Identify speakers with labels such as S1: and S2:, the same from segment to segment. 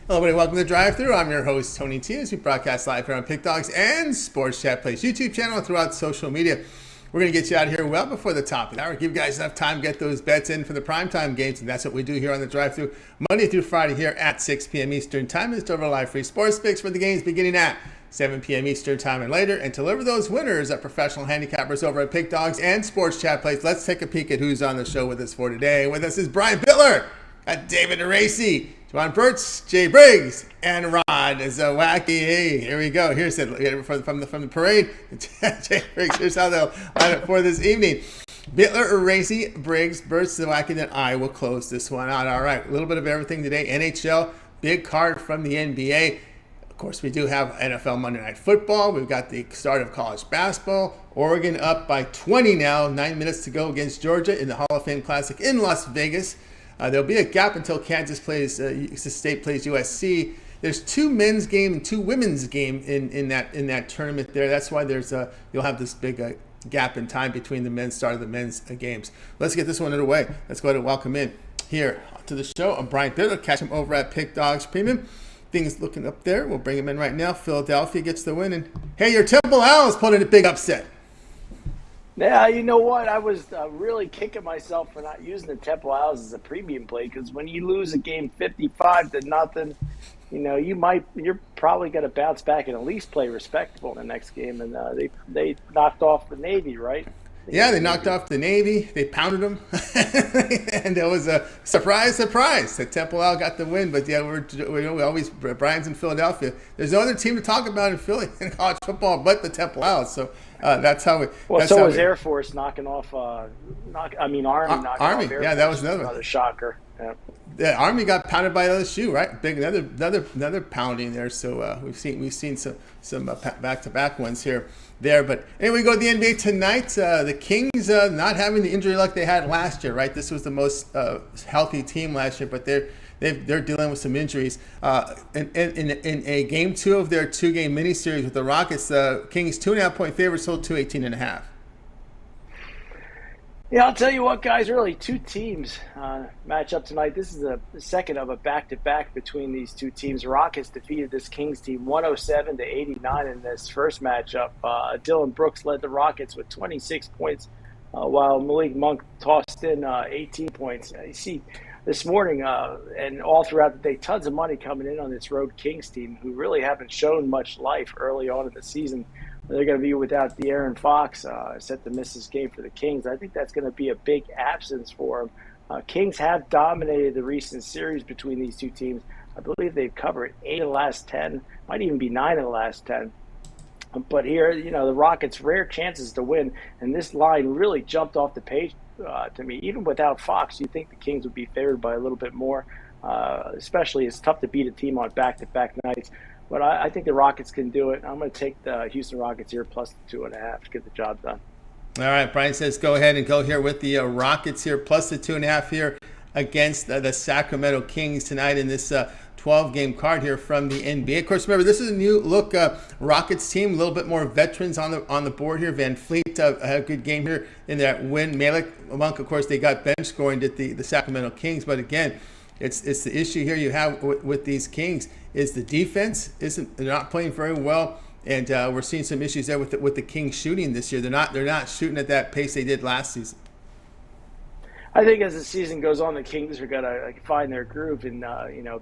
S1: Hello, everybody. Welcome to the Drive-Thru. I'm your host, Tony T. As we broadcast live here on Pick Dogs and Sports Chat Plays YouTube channel and throughout social media. We're going to get you out of here well before the top of the hour. Give you guys enough time to get those bets in for the primetime games, and that's what we do here on the Drive-Thru Monday through Friday here at 6 p.m. Eastern Time. It's over live free sports picks for the games beginning at 7 p.m. Eastern Time and later, and to deliver those winners at professional handicappers over at Pick Dogs and Sports Chat Plays. Let's take a peek at who's on the show with us for today. With us is Brian Bitler, got David Racey, Jovan Burts, Jay Briggs, and Rod Zawacky. Hey, here we go. Here's it from the parade. Jay Briggs, here's how they'll line up for this evening. Bitler, Racey, Briggs, Burts, Zawacky, then I will close this one out. All right, a little bit of everything today. NHL, big card from the NBA. Of course, we do have NFL Monday Night Football. We've got the start of college basketball. Oregon up by 20 now. 9 minutes to go against Georgia in the Hall of Fame Classic in Las Vegas. There'll be a gap until Kansas State plays USC. There's two men's game and two women's game in that tournament there. That's why you'll have this big gap in time between the men's start of the men's games. Let's get this one underway. Let's go ahead and welcome in here to the show. I'm Brian Bitler. Catch him over at Pick Dogs Premium. Things looking up there. We'll bring him in right now. Philadelphia gets the win. And hey, your Temple Owls pulled in a big upset.
S2: Yeah, you know what? I was really kicking myself for not using the Temple Owls as a premium play, because when you lose a game 55-0, you're probably going to bounce back and at least play respectable in the next game. And they knocked off the Navy, right?
S1: They knocked off the Navy. They pounded them, and it was a surprise. The Temple Owl got the win. But yeah, we always Brian's in Philadelphia. There's no other team to talk about in Philly in college football but the Temple Owls. So that's how we.
S2: Well, so was Air Force knocking off. Army knocking off Air Force.
S1: Yeah, that was another
S2: shocker. Yeah.
S1: The Army got pounded by LSU, right? Big another pounding there. So we've seen some back-to-back ones there. But anyway, we go to the NBA tonight. The Kings not having the injury luck they had last year, right? This was the most healthy team last year, but they're dealing with some injuries. In a game 2 of their 2-game miniseries with the Rockets, the Kings 2.5-point favorites sold 218.5.
S2: Yeah, I'll tell you what, guys, really two teams match up tonight. This is the second of a back-to-back between these two teams. Rockets defeated this Kings team 107-89 in this first matchup. Dillon Brooks led the Rockets with 26 points, while Malik Monk tossed in 18 points. You see, this morning and all throughout the day, tons of money coming in on this road Kings team, who really haven't shown much life early on in the season. They're going to be without De'Aaron Fox, set to miss this game for the Kings. I think that's going to be a big absence for them. Kings have dominated the recent series between these two teams. I believe they've covered 8 of the last 10, might even be 9 of the last 10. But here, the Rockets' rare chances to win, and this line really jumped off the page to me. Even without Fox, you'd think the Kings would be favored by a little bit more, especially it's tough to beat a team on back-to-back nights. But I think the Rockets can do it. I'm going to take the Houston Rockets here plus the 2.5 to get the job done.
S1: All right, Brian says go ahead and go here with the Rockets here plus the 2.5 here against the Sacramento Kings tonight in this 12-game card here from the NBA. Of course, remember, this is a new look Rockets team, a little bit more veterans on the board here. Van Fleet had a good game here in that win. Malik Monk, of course, they got bench scoring at the Sacramento Kings. But again, it's the issue here you have with these Kings is the defense they're not playing very well, and we're seeing some issues there with the Kings shooting this year. They're not shooting at that pace they did last season.
S2: I think as the season goes on, the Kings are going to find their groove and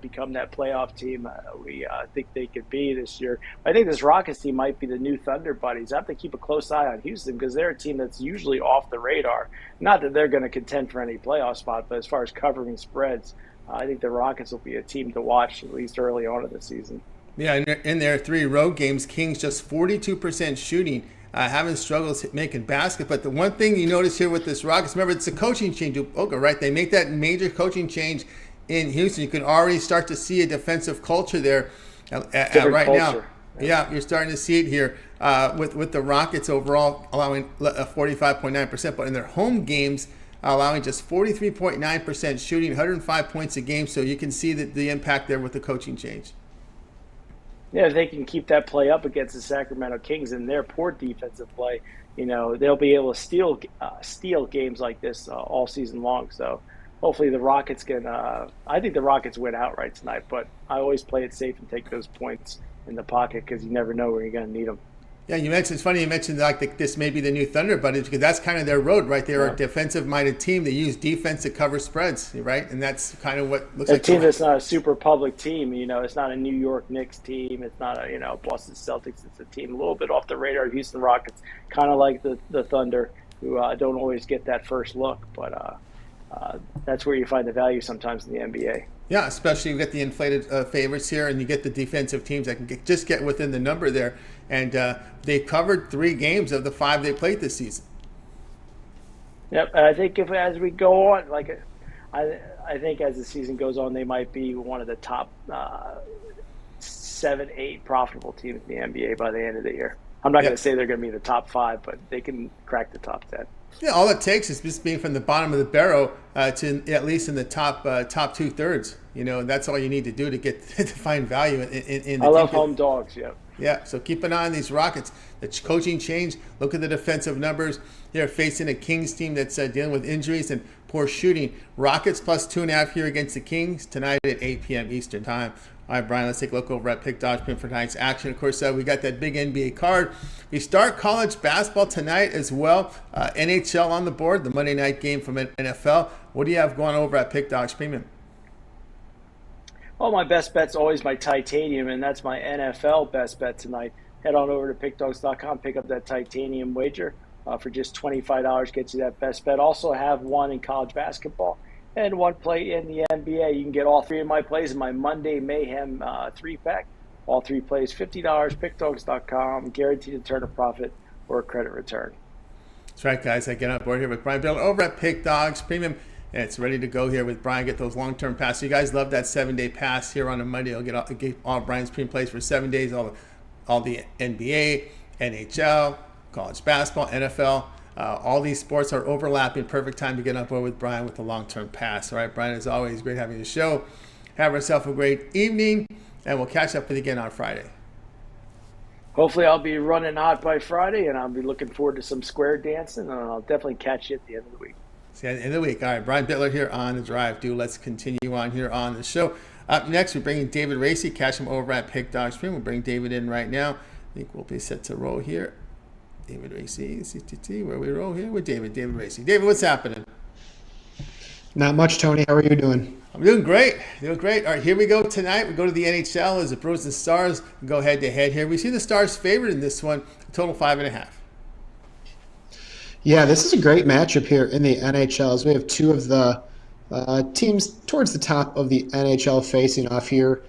S2: become that playoff team we think they could be this year. I think this Rockets team might be the new Thunder Buddies. I have to keep a close eye on Houston because they're a team that's usually off the radar. Not that they're going to contend for any playoff spot, but as far as covering spreads, I think the Rockets will be a team to watch at least early on in the season.
S1: Yeah, in their 3 road games, Kings just 42% shooting, having struggles making basket. But the one thing you notice here with this Rockets, remember, it's a coaching change. Okay, right? They make that major coaching change in Houston. You can already start to see a defensive culture there right
S2: culture.
S1: Now. Yeah, you're starting to see it here with the Rockets overall allowing 45.9%. But in their home games, allowing just 43.9% shooting, 105 points a game. So you can see the impact there with the coaching change.
S2: Yeah, if they can keep that play up against the Sacramento Kings and their poor defensive play, they'll be able to steal games like this all season long. So hopefully the Rockets can. I think the Rockets win outright tonight, but I always play it safe and take those points in the pocket because you never know where you're going to need them.
S1: Yeah, it's funny you mentioned like this may be the new Thunder Buddies because that's kind of their road, right? They're a defensive-minded team. They use defense to cover spreads, right? And that's kind of what looks like
S2: a team that's not a super public team. It's not a New York Knicks team. It's not a Boston Celtics. It's a team a little bit off the radar. Houston Rockets, kind of like the Thunder, who don't always get that first look, but that's where you find the value sometimes in the NBA.
S1: Yeah, especially you get the inflated favorites here, and you get the defensive teams that can just get within the number there. And they covered 3 games of the 5 they played this season.
S2: Yep, and I think as we go on, I think as the season goes on, they might be one of the top 7, 8 profitable teams in the NBA by the end of the year. I'm not going to say they're going to be the top 5, but they can crack the top 10.
S1: Yeah, all it takes is just being from the bottom of the barrel to at least in the top 2/3. That's all you need to do to get to find value in the
S2: I love home dogs. Yeah.
S1: Yeah, so keep an eye on these Rockets. The coaching change. Look at the defensive numbers. They're facing a Kings team that's dealing with injuries and poor shooting. Rockets plus 2.5 here against the Kings tonight at 8 p.m. Eastern time. All right, Brian, let's take a look over at Pick Dodge Print for tonight's action. Of course, we got that big NBA card. We start college basketball tonight as well. NHL on the board, the Monday night game from NFL. What do you have going over at Pick Dodge Premium?
S2: Well, my best bet's always my titanium, and that's my NFL best bet tonight. Head on over to pickdogs.com, pick up that titanium wager for just $25. Gets you that best bet. Also have one in college basketball and one play in the NBA. You can get all 3 of my plays in my Monday Mayhem 3-pack. All 3 plays, $50, pickdogs.com, guaranteed to turn a profit or a credit return.
S1: That's right, guys. I get on board here with Brian Bitler over at Pick Dogs Premium. And it's ready to go here with Brian. Get those long-term passes. You guys love that 7-day pass here on a Monday. You'll get all Brian's premium plays for 7 days. All the NBA, NHL, college basketball, NFL. All these sports are overlapping. Perfect time to get on board with Brian with the long-term pass. All right, Brian, as always, great having you on the show. Have yourself a great evening, and we'll catch up with you again on Friday.
S2: Hopefully I'll be running hot by Friday, and I'll be looking forward to some square dancing, and I'll definitely catch you at the end of the week.
S1: See you at the end of the week. All right, Brian Bitler here on The Drive. Let's continue on here on the show. Up next, we're bringing David Racey. Catch him over at Pick Dog Stream. We'll bring David in right now. I think we'll be set to roll here. David Racey, CTT, where we roll here with David Racey. David, what's happening?
S3: Not much, Tony. How are you doing?
S1: I'm doing great. All right, here we go tonight. We go to the NHL as the Bruins and Stars go head-to-head here. We see the Stars favored in this one, total 5.5.
S3: Yeah, this is a great matchup here in the NHL as we have 2 of the teams towards the top of the NHL facing off here.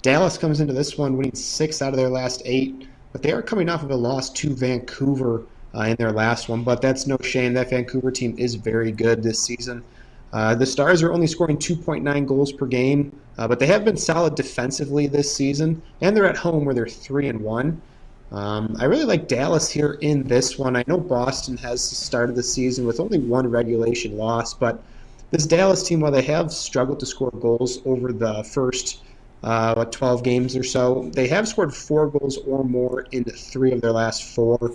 S3: Dallas comes into this one winning 6 out of their last 8, but they are coming off of a loss to Vancouver in their last one, but that's no shame. That Vancouver team is very good this season. The Stars are only scoring 2.9 goals per game, but they have been solid defensively this season, and they're at home where they're 3-1. I really like Dallas here in this one. I know Boston has started the season with only 1 regulation loss, but this Dallas team, while they have struggled to score goals over the first 12 games or so, they have scored 4 goals or more in 3 of their last 4.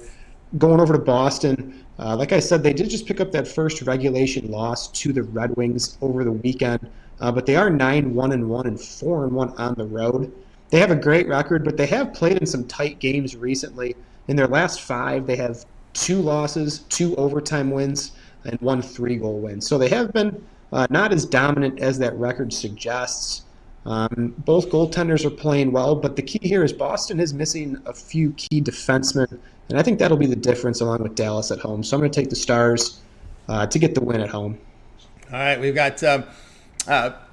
S3: Going over to Boston, like I said, they did just pick up that first regulation loss to the Red Wings over the weekend, but they are 9-1-1 and 4-1 on the road. They have a great record, but they have played in some tight games recently. In their last 5, they have 2 losses, 2 overtime wins, and 1 3-goal win. So they have been not as dominant as that record suggests. Both goaltenders are playing well, but the key here is Boston is missing a few key defensemen, and I think that'll be the difference along with Dallas at home. So I'm going to take the Stars to get the win at home.
S1: All right, we've got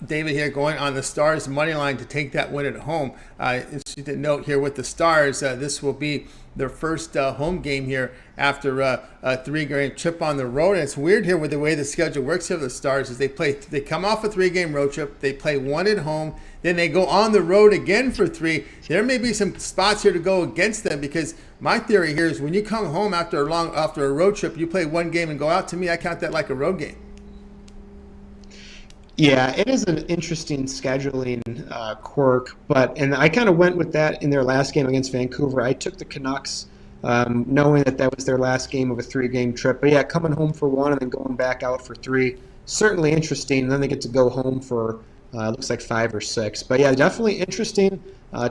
S1: David here going on the Stars money line to take that win at home. Just a note here with the Stars, this will be their first home game here after a 3-game trip on the road. And it's weird here with the way the schedule works here with the Stars is they come off a 3-game road trip, they play 1 at home, then they go on the road again for 3. There may be some spots here to go against them because my theory here is when you come home after a road trip, you play 1 game and go out. To me, I count that like a road game.
S3: Yeah, it is an interesting scheduling quirk, and I kind of went with that in their last game against Vancouver. I took the Canucks, knowing that was their last game of a 3-game trip. But yeah, coming home for 1 and then going back out for 3, certainly interesting. And then they get to go home for looks like 5 or 6. But yeah, definitely interesting.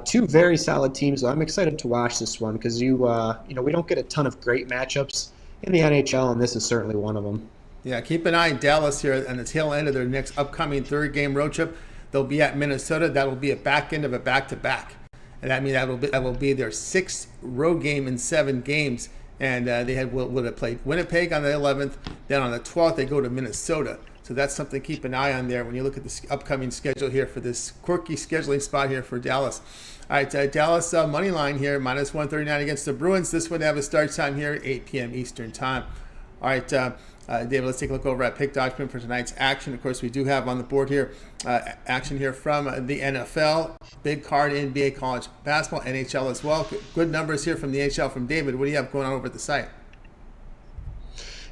S3: Two very solid teams. So I'm excited to watch this one because we don't get a ton of great matchups in the NHL, and this is certainly one of them.
S1: Yeah, keep an eye on Dallas here on the tail end of their next upcoming third-game road trip. They'll be at Minnesota. That will be a back end of a back-to-back. And that means that will be their 6th road game in 7 games. And they would have played Winnipeg on the 11th. Then on the 12th, they go to Minnesota. So that's something to keep an eye on there when you look at the upcoming schedule here for this quirky scheduling spot here for Dallas. All right, Dallas money line here, minus 139 against the Bruins. This would have a start time here at 8 p.m. Eastern time. All right, David, let's take a look over at Pick Document for tonight's action. Of course, we do have on the board here action here from the NFL, big card, NBA, college basketball, NHL as well. Good numbers here from the NHL from David. What do you have going on over at the site?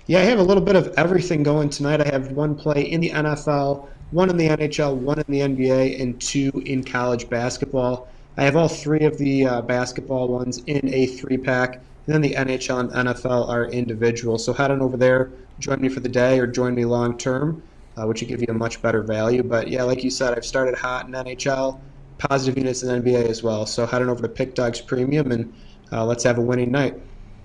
S3: Yeah, I have a little bit of everything going tonight. I have one play in the NFL, one in the NHL, one in the NBA, and 2 in college basketball. I have all 3 of the basketball ones in a 3-pack, and then the NHL and NFL are individual. So head on over there, join me for the day, or join me long term, which will give you a much better value. But yeah, like you said, I've started hot in NHL, positive units in NBA as well. So head on over to Pick Dogs Premium, and let's have a winning night.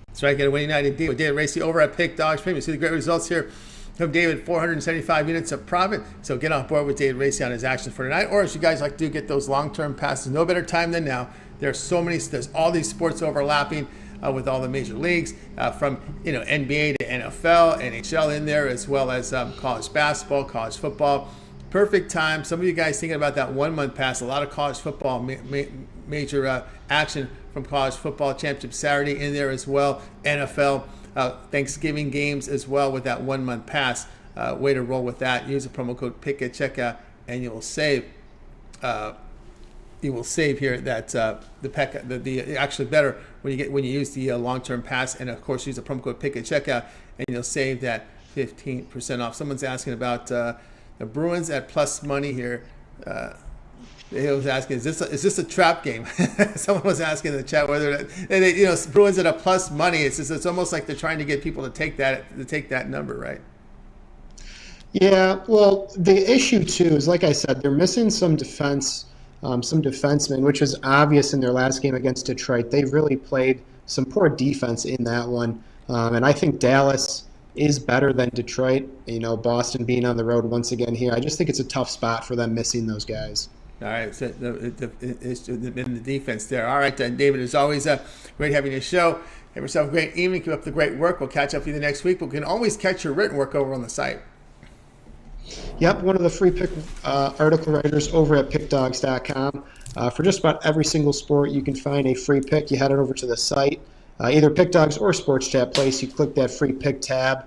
S1: That's right, get a winning night indeed with David Racey over at Pick Dogs Premium. See the great results here from David, 475 units of profit. So get on board with David Racey on his actions for tonight. Or if you guys like to get those long-term passes, no better time than now. There's all these sports overlapping with all the major leagues, from NBA to NFL, NHL in there, as well as college basketball, college football. Perfect time. Some of you guys thinking about that 1-month pass. A lot of college football major action from college football championship Saturday in there as well. NFL, Thanksgiving games as well with that 1-month pass. Way to roll with that. Use the promo code PICK at checkout, and you will save. You will save here that the actually better when you use the long-term pass, and of course use the promo code PICK at checkout, and you'll save that 15% off. Someone's asking about the Bruins at plus money here. He was asking, is this a trap game? Someone was asking in the chat whether Bruins at a plus money. It's almost like they're trying to get people to take that number, right?
S3: Yeah. Well, the issue too is, like I said, they're missing some defense, some defensemen, which was obvious in their last game against Detroit. They really played some poor defense in that one, and I think Dallas is better than Detroit. Boston being on the road once again here, I just think it's a tough spot for them missing those guys.
S1: All right, so it's in the defense there. All right, David, as always, great having your show. Have yourself a great evening. Keep up the great work. We'll catch up with you next week. We can always catch your written work over on the site.
S3: Yep, one of the free pick article writers over at pickdogs.com. For just about every single sport, you can find a free pick. You head on over to the site, either Pick Dogs or Sports Chat Place. You click that free pick tab,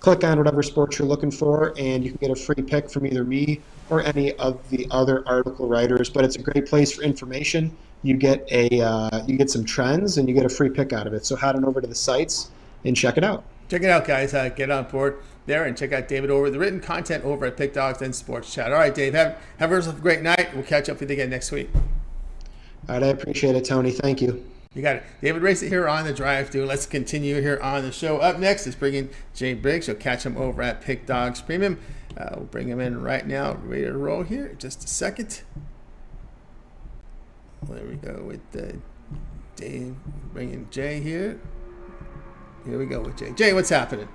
S3: click on whatever sport you're looking for, and you can get a free pick from either me or any of the other article writers. But it's a great place for information. You get some trends, and you get a free pick out of it. So head on over to the sites and check it out.
S1: Check it out, guys. Get on board there and check out David over the written content over at Pick Dogs and Sports Chat. All right, Dave, have yourself a great night. We'll catch up with you again next week.
S3: All right, I appreciate it, Tony. Thank you.
S1: You got it. David Racey here on the Drive Thru. Let's continue here on the show. Up next is bringing Jay Briggs. You'll catch him over at Pick Dogs Premium. We'll bring him in right now. Ready to roll here. Just a second. There we go with Dave. Bringing Jay here. Here we go with Jay. Jay, what's happening?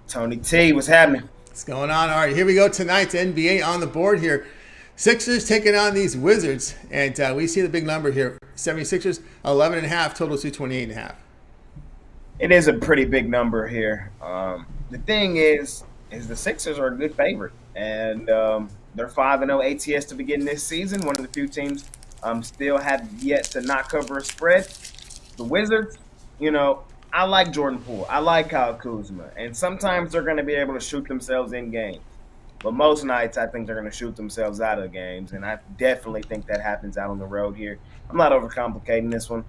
S4: Tony T, what's happening?
S1: What's going on? All right, here we go. Tonight's NBA on the board here. Sixers taking on these Wizards, and we see the big number here. 76ers, 11.5, total to 28.5.
S4: It is a pretty big number here. The thing is the Sixers are a good favorite, and they're 5-0 ATS to begin this season. One of the few teams still have yet to not cover a spread. The Wizards, I like Jordan Poole. I like Kyle Kuzma, and sometimes they're going to be able to shoot themselves in games. But most nights, I think they're going to shoot themselves out of games, and I definitely think that happens out on the road here. I'm not overcomplicating this one.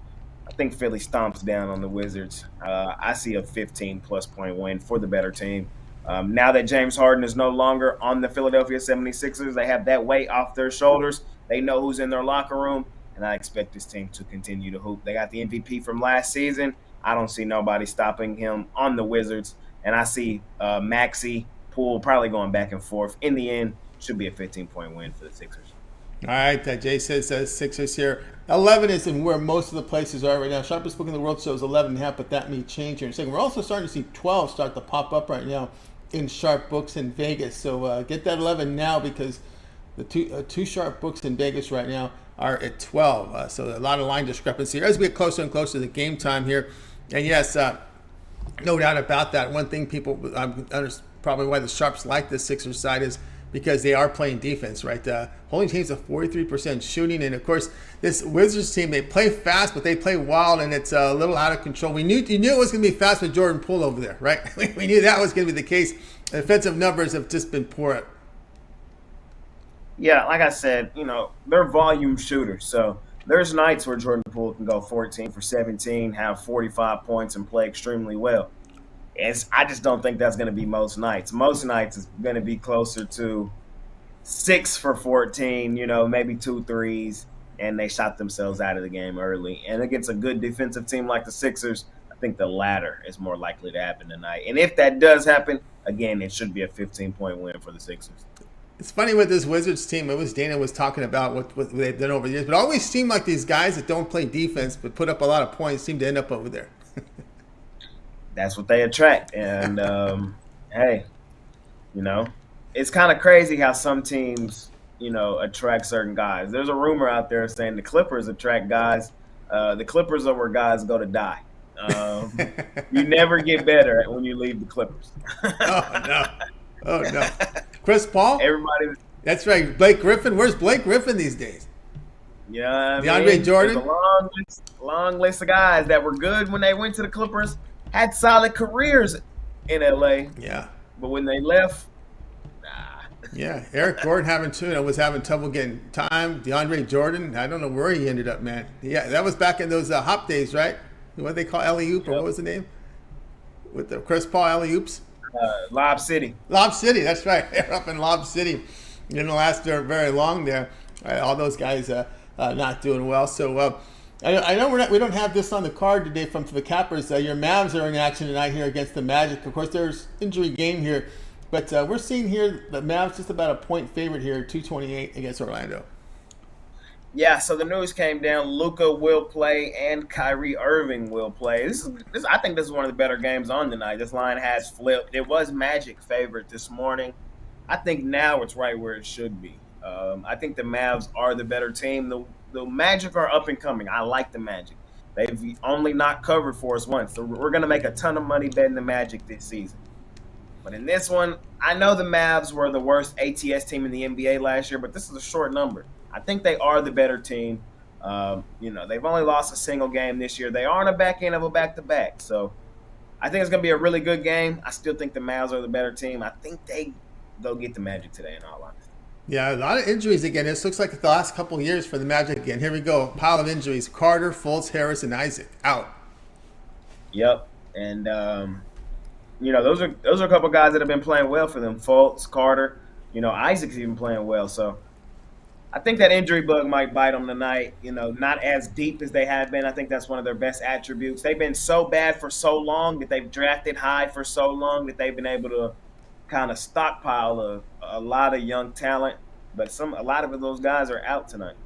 S4: I think Philly stomps down on the Wizards. I see a 15-plus point win for the better team. Now that James Harden is no longer on the Philadelphia 76ers, they have that weight off their shoulders. They know who's in their locker room, and I expect this team to continue to hoop. They got the MVP from last season. I don't see nobody stopping him on the Wizards, and I see Maxey Poole probably going back and forth. In the end, should be a 15-point win for the Sixers.
S1: All right, Jay says Sixers here. 11 is in where most of the places are right now. Sharpest book in the world shows 11.5, but that may change here in a second. We're also starting to see 12 start to pop up right now in sharp books in Vegas. So get that 11 now, because the two sharp books in Vegas right now are at 12. So a lot of line discrepancy here as we get closer and closer to the game time here. And yes, no doubt about that. One thing people, probably why the Sharps like the Sixers side is because they are playing defense, right? Holding teams at 43% shooting. And of course, this Wizards team, they play fast, but they play wild, and it's a little out of control. You knew it was going to be fast with Jordan Poole over there, right? We knew that was going to be the case. The defensive numbers have just been poor.
S4: Yeah, like I said, they're volume shooters. So there's nights where Jordan Poole can go 14 for 17, have 45 points, and play extremely well. I just don't think that's going to be most nights. Most nights is going to be closer to 6 for 14, maybe 2 threes, and they shot themselves out of the game early. And against a good defensive team like the Sixers, I think the latter is more likely to happen tonight. And if that does happen, again, it should be a 15-point win for the Sixers.
S1: It's funny with this Wizards team. It was Dana was talking about what they've done over the years, but it always seemed like these guys that don't play defense but put up a lot of points seem to end up over there.
S4: That's what they attract. And, hey, it's kind of crazy how some teams, attract certain guys. There's a rumor out there saying the Clippers attract guys. The Clippers are where guys go to die. You never get better when you leave the Clippers.
S1: Oh, no. Chris Paul?
S4: Everybody.
S1: That's right. Blake Griffin. Where's Blake Griffin these days?
S4: Yeah,
S1: DeAndre Jordan?
S4: There's a long list of guys that were good when they went to the Clippers, had solid careers in LA.
S1: Yeah.
S4: But when they left, nah.
S1: Yeah, Eric Gordon was having trouble getting time. DeAndre Jordan, I don't know where he ended up, man. Yeah, that was back in those hop days, right? What they call alley-oop, or what was the name? With the Chris Paul alley-oops?
S4: Lob City.
S1: Lob City, that's right. They're up in Lob City. Didn't last very long there. Right, all those guys not doing well. So I know we don't have this on the card today from the Cappers. Your Mavs are in action tonight here against the Magic. Of course, there's injury game here, but we're seeing here the Mavs just about a point favorite here, 228 against Orlando.
S4: Yeah, so the news came down. Luka will play and Kyrie Irving will play. I think this is one of the better games on tonight. This line has flipped. It was Magic favorite this morning. I think now it's right where it should be. I think the Mavs are the better team. The Magic are up and coming. I like the Magic. They've only not covered for us once. So we're going to make a ton of money betting the Magic this season. But in this one, I know the Mavs were the worst ATS team in the NBA last year, but this is a short number. I think they are the better team. They've only lost a single game this year. They are on the back end of a back-to-back. So I think it's going to be a really good game. I still think the Mavs are the better team. I think they go get the Magic today, in all honesty.
S1: Yeah, a lot of injuries again. This looks like the last couple of years for the Magic again. Here we go. Pile of injuries. Carter, Fultz, Harris, and Isaac out.
S4: Yep. And, those are a couple guys that have been playing well for them. Fultz, Carter, Isaac's even playing well. So I think that injury bug might bite them tonight. Not as deep as they have been. I think that's one of their best attributes. They've been so bad for so long, that they've drafted high for so long, that they've been able to kind of stockpile a lot of young talent. But a lot of those guys are out tonight.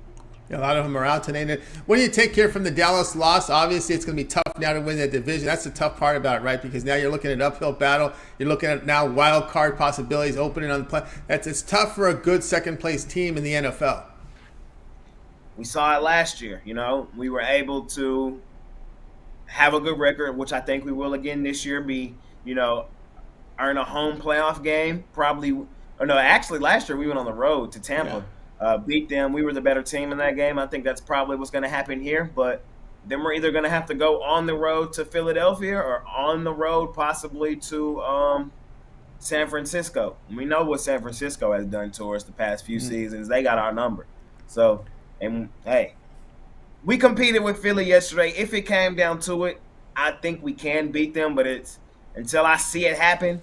S1: Yeah, a lot of them are out tonight. What do you take here from the Dallas loss? Obviously, it's going to be tough now to win that division. That's the tough part about it, right? Because now you're looking at an uphill battle. You're looking at now wild card possibilities opening on the play. It's tough for a good second place team in the NFL.
S4: We saw it last year. We were able to have a good record, which I think we will again this year. Earn a home playoff game. Actually, last year we went on the road to Tampa. Yeah. Beat them. We were the better team in that game. I think that's probably what's going to happen here. But then we're either going to have to go on the road to Philadelphia or on the road possibly to San Francisco. We know what San Francisco has done to us the past few seasons. They got our number. So, and hey, we competed with Philly yesterday. If it came down to it, I think we can beat them. But until I see it happen,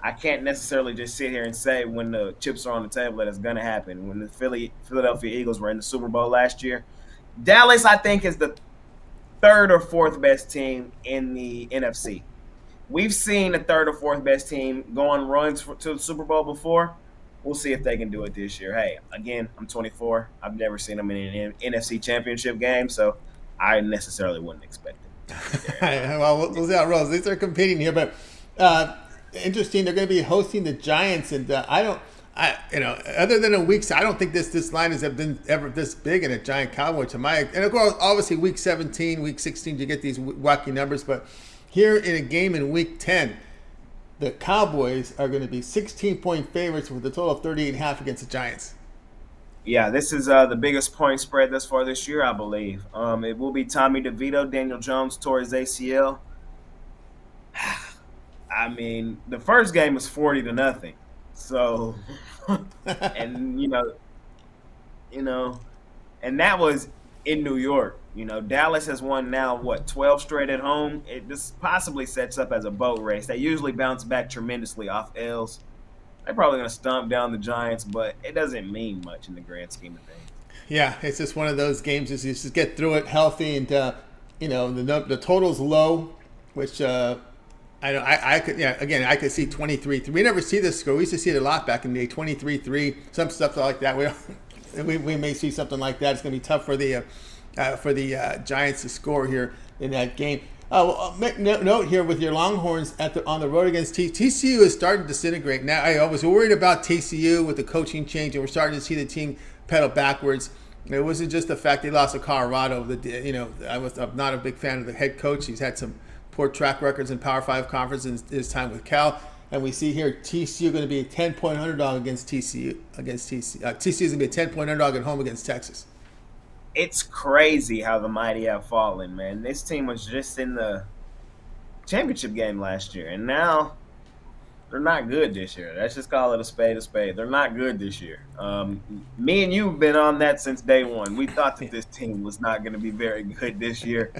S4: I can't necessarily just sit here and say when the chips are on the table that it's going to happen. When the Philadelphia Eagles were in the Super Bowl last year, Dallas, I think, is the third or fourth best team in the NFC. we've seen the third or fourth best team go on runs to the Super Bowl before. We'll see if they can do it this year. Hey, again, I'm 24. I've never seen them in an NFC championship game, so I necessarily wouldn't expect it.
S1: Well, we'll see how it rolls. These are competing here, but interesting. They're going to be hosting the Giants, and other than a week, I don't think this line has been ever this big in a Giant Cowboy to my. And of course, obviously, week 17, week 16, you get these wacky numbers, but here in a game in week 10. The Cowboys are going to be 16-point favorites with a total of 38.5 against the Giants.
S4: Yeah, this is the biggest point spread thus far this year, I believe. It will be Tommy DeVito. Daniel Jones tore his ACL. I mean, the first game was 40-0. So, and and that was in New York. Dallas has won now, 12 straight at home. This possibly sets up as a boat race. They usually bounce back tremendously off L's. They're probably going to stomp down the Giants, but it doesn't mean much in the grand scheme of things.
S1: Yeah, it's just one of those games. Is you just get through it healthy, and the total's low, which I could see 23-3. We never see this score. We used to see it a lot back in the day, 23-3, some stuff like that. We may see something like that. It's going to be tough for the Giants to score here in that game. Make note here with your Longhorns on the road against TCU is starting to disintegrate. Now I was worried about TCU with the coaching change, and we're starting to see the team pedal backwards. It wasn't just the fact they lost to Colorado. I'm not a big fan of the head coach. He's had some poor track records in Power 5 conferences in his time with Cal. And we see here TCU going to be a 10-point underdog against TCU. TCU is going to be a 10-point underdog at home against Texas.
S4: It's crazy how the mighty have fallen, man. This team was just in the championship game last year, and now they're not good this year. Let's just call it a spade a spade. They're not good this year. Me and you have been on that since day one. We thought that this team was not going to be very good this year.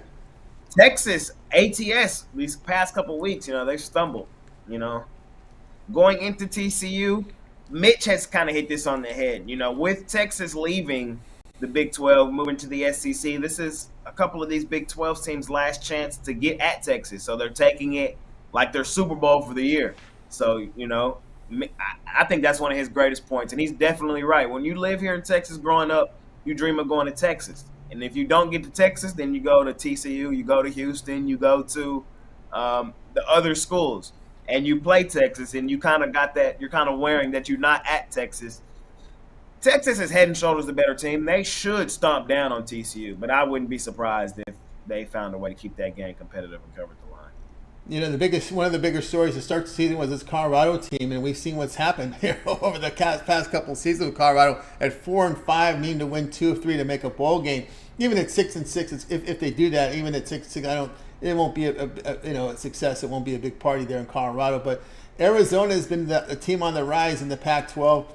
S4: Texas, ATS, these past couple weeks, they stumbled. Going into TCU, Mitch has kind of hit this on the head. With Texas leaving the Big 12, moving to the SEC, this is a couple of these Big 12 teams' last chance to get at Texas. So they're taking it like their Super Bowl for the year. So, I think that's one of his greatest points. And he's definitely right. When you live here in Texas growing up, you dream of going to Texas. And if you don't get to Texas, then you go to TCU, you go to Houston, you go to the other schools. And you play Texas, and you kind of got that. You're kind of wearing that you're not at Texas. Texas is head and shoulders the better team. They should stomp down on TCU, but I wouldn't be surprised if they found a way to keep that game competitive and covered the line.
S1: One of the bigger stories to start the season was this Colorado team, and we've seen what's happened here over the past couple of seasons with Colorado. At 4-5, needing to win 2 of 3 to make a bowl game. Even at 6-6, if they do that, even at 6-6, it won't be a success. It won't be a big party there in Colorado. But Arizona has been the team on the rise in the Pac-12.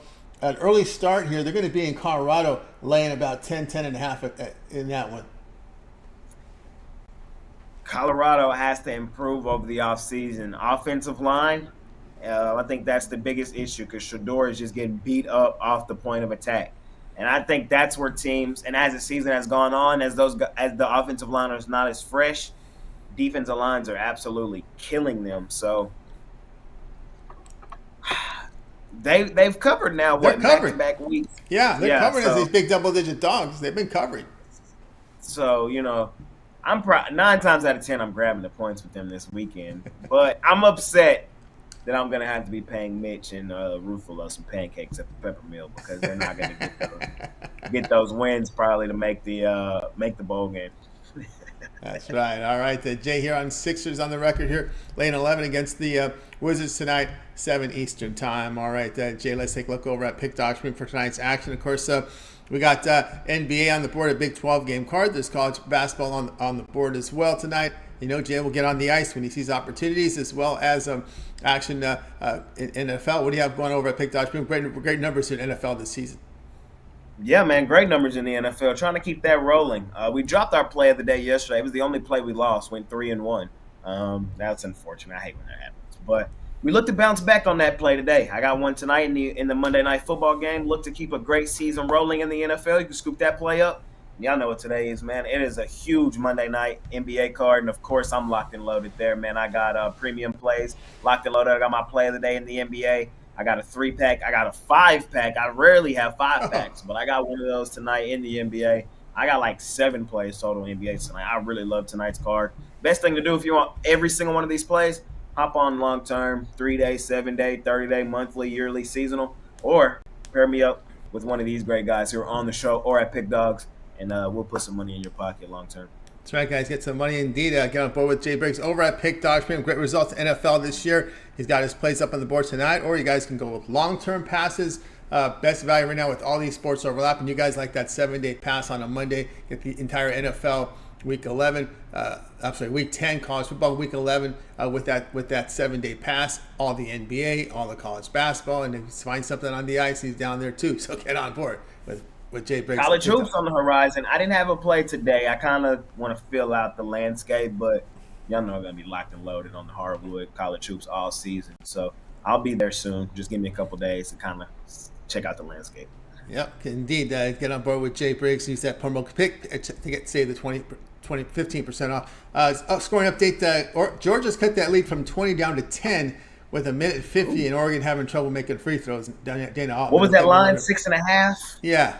S1: An early start here. They're going to be in Colorado, laying about 10.5 in that one.
S4: Colorado has to improve over the offseason. Offensive line, I think that's the biggest issue because Shador is just getting beat up off the point of attack. And I think that's where teams, and as the season has gone on, as the offensive line is not as fresh, defensive lines are absolutely killing them. So they've covered now back-to-back weeks.
S1: Yeah, they're covered as these big double-digit dogs. They've been covering.
S4: So, I'm 9 times out of 10 I'm grabbing the points with them this weekend. But I'm upset that I'm going to have to be paying Mitch and Ruffalo some pancakes at the Pepper Mill because they're not going to get those wins probably to make the bowl game.
S1: That's right. All right, Jay here on Sixers on the record here, laying 11 against the Wizards tonight, 7 Eastern time. All right, Jay, let's take a look over at Pick Dogs for tonight's action. Of course, we got NBA on the board, a Big 12 game card. There's college basketball on the board as well tonight. Jay will get on the ice when he sees opportunities as well as action in NFL. What do you have going over at Pick Dogs? Great numbers in NFL this season.
S4: Yeah, man, great numbers in the NFL. Trying to keep that rolling. We dropped our play of the day yesterday. It was the only play we lost. Went 3-1. That's unfortunate. I hate when that happens. But we look to bounce back on that play today. I got one tonight in the Monday Night Football game. Look to keep a great season rolling in the NFL. You can scoop that play up. Y'all know what today is, man. It is a huge Monday night NBA card, and of course, I'm locked and loaded there, man. I got premium plays locked and loaded. I got my play of the day in the NBA. I got a 3-pack. I got a 5-pack. I rarely have 5-packs, but I got one of those tonight in the NBA. I got like 7 plays total in the NBA tonight. I really love tonight's card. Best thing to do if you want every single one of these plays, hop on long term, 3-day, 7-day, 30-day, monthly, yearly, seasonal, or pair me up with one of these great guys who are on the show or at Pick Dogs, and we'll put some money in your pocket long term.
S1: That's right, guys. Get some money indeed. Get on board with Jay Briggs over at Pick Dogs. Great results in NFL this year. He's got his plays up on the board tonight, or you guys can go with long-term passes. Best value right now with all these sports overlapping. You guys like that 7-day pass on a Monday. Get the entire NFL week 11. Week 10 college football, week 11 with that 7-day pass. All the NBA, all the college basketball, and if you find something on the ice, he's down there too. So get on board with Jay Briggs.
S4: College hoops on the horizon. I didn't have a play today. I kind of want to fill out the landscape, but y'all know I'm going to be locked and loaded on the hardwood college hoops all season. So I'll be there soon. Just give me a couple days to kind of check out the landscape.
S1: Yep, indeed. Get on board with Jay Briggs. Use that promo pick to get save the 15% off. Scoring update. Georgia's cut that lead from 20 down to 10 with 1:50, and Oregon having trouble making free throws. Dana,
S4: what was that line? 6.5?
S1: Yeah.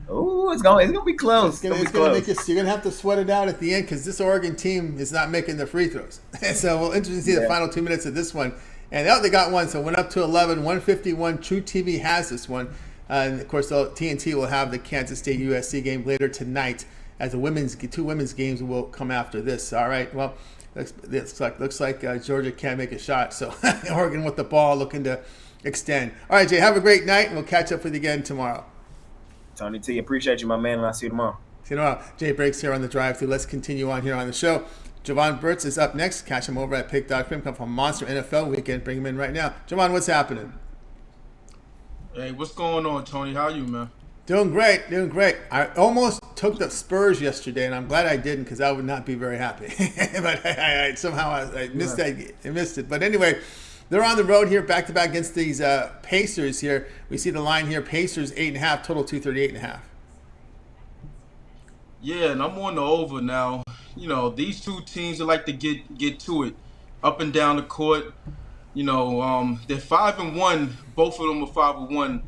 S4: Oh, it's gonna be close.
S1: You're gonna have to sweat it out at the end because this Oregon team is not making the free throws. So we'll interesting to see the final 2 minutes of this one. And they got one, so went up to 11, 151. True TV has this one. And of course, TNT will have the Kansas State USC game later tonight, as the two women's games will come after this. All right. Well, looks like Georgia can't make a shot. So Oregon with the ball looking to extend. All right, Jay. Have a great night, and we'll catch up with you again tomorrow.
S4: Tony T, appreciate you, my man, and I'll see you tomorrow.
S1: See you tomorrow. Jay Briggs here on the drive-thru. Let's continue on here on the show. Jovan Burts is up next. Catch him over at Pick.com. Come from Monster NFL Weekend. Bring him in right now. Jovan, what's happening?
S5: Hey, what's going on, Tony? How are you, man?
S1: Doing great. I almost took the Spurs yesterday, and I'm glad I didn't because I would not be very happy. But I somehow missed that. I missed it. But anyway, they're on the road here, back-to-back against these Pacers here. We see the line here, Pacers 8.5, total 238.5.
S5: Yeah, and I'm on the over now. You know, these two teams that like to get to it, up and down the court. You know, they're 5-1. Both of them are 5-1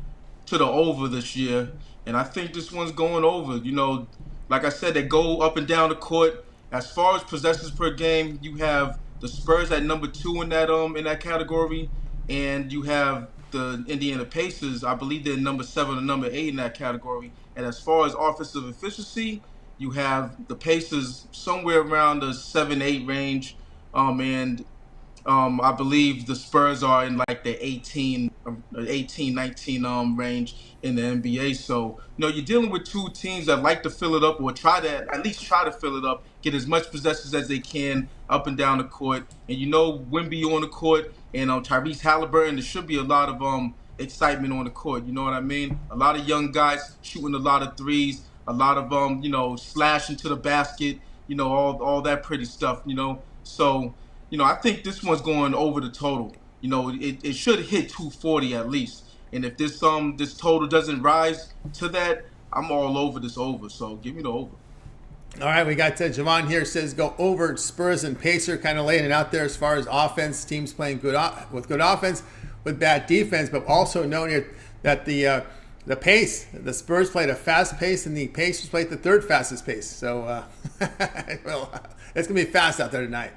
S5: to the over this year, and I think this one's going over. You know, like I said, they go up and down the court. As far as possessions per game, you have the Spurs at number 2 in that category, and you have the Indiana Pacers. I believe they're number 7 or number 8 in that category. And as far as offensive efficiency, you have the Pacers somewhere around the 7-8 range, and I believe the Spurs are in like the 18-19 range in the NBA. So, you know, you're dealing with two teams that like to fill it up, or at least try to fill it up, get as much possessions as they can up and down the court. And you know, Wemby on the court and Tyrese Halliburton, there should be a lot of excitement on the court. You know what I mean? A lot of young guys shooting a lot of threes, a lot of you know, slashing to the basket, you know, all that pretty stuff, you know. So, you know, I think this one's going over the total. You know, it should hit 240 at least. And if this total doesn't rise to that, I'm all over this over. So give me the over.
S1: All right, we got Jovan here says go over Spurs and Pacer, kind of laying it out there as far as offense. Teams playing with good offense, with bad defense, but also knowing here that the pace, the Spurs played a fast pace and the Pacers played the third fastest pace. So, well, it's gonna be fast out there tonight.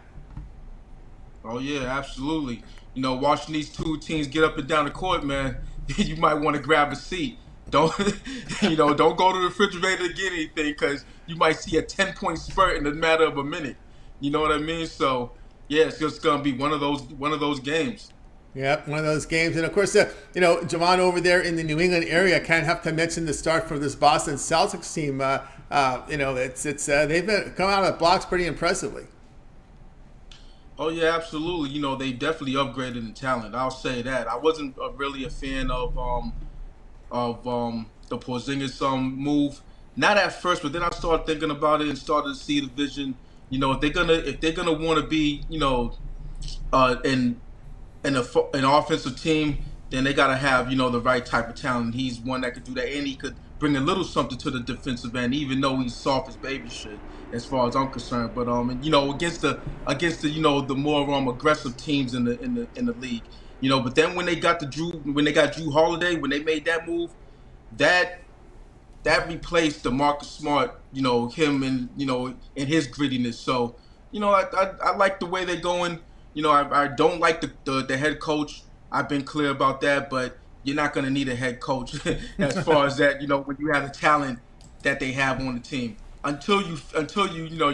S5: Oh yeah, absolutely. You know, watching these two teams get up and down the court, man, you might want to grab a seat. Don't go to the refrigerator to get anything, because you might see a 10-point spurt in a matter of a minute. You know what I mean? So yeah, it's just gonna be one of those games.
S1: Yep, one of those games. And of course, Jovan over there in the New England area, can't have to mention the start for this Boston Celtics team. They've come out of the blocks pretty impressively.
S5: Oh yeah, absolutely. You know, they definitely upgraded in talent. I'll say that. I wasn't really a fan of the Porzingis move. Not at first, but then I started thinking about it and started to see the vision. You know, if they're gonna want to be, you know, an offensive team, then they got to have, the right type of talent. He's one that could do that, and he could bring a little something to the defensive end, even though he's soft as baby shit, as far as I'm concerned. But against the more aggressive teams in the league, But then when they got Drew Holiday, when they made that move, that replaced the Marcus Smart, him and his grittiness. So, I like the way they're going. I don't like the head coach. I've been clear about that, but you're not going to need a head coach as far as that, when you have the talent that they have on the team. Until you